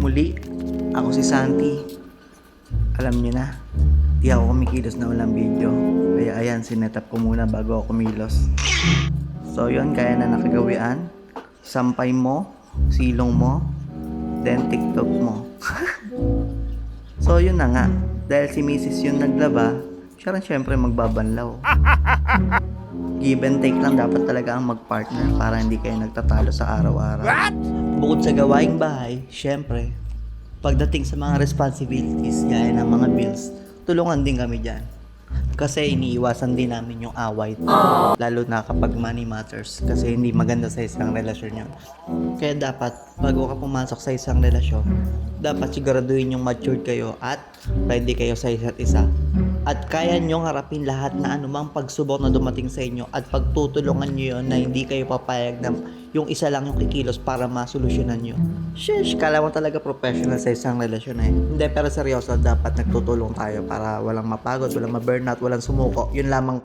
Muli, ako si Santi. Alam niyo na, di ako kumikilos na walang video. Kaya ayan, sinetap ko muna bago ako kumilos. So yun, kaya na nakagawian. Sampay mo, silong mo, then TikTok mo. So yun na nga, dahil si Mrs. yung naglaba, siya rin syempre magbabanlaw. Give and take lang dapat talaga ang magpartner para hindi kayo nagtatalo sa araw-araw. Bukod sa gawaing bahay, syempre, pagdating sa mga responsibilities gaya ng mga bills, tulungan din kami dyan. Kasi iniiwasan din namin yung away. Lalo na kapag money matters. Kasi hindi maganda sa isang relasyon yun. Kaya dapat, bago ka pumasok sa isang relasyon, dapat siguraduhin yung matured kayo at ready kayo sa isa't isa. At kaya nyo harapin lahat na anumang pagsubok na dumating sa inyo at pagtutulungan nyo yun na hindi kayo papayag na yung isa lang yung kikilos para masolusyonan nyo. Sheesh, kala mo talaga professional sa isang relasyon eh. Hindi, pero seryoso, dapat nagtutulong tayo para walang mapagod, walang ma-burnout, walang sumuko. Yun lamang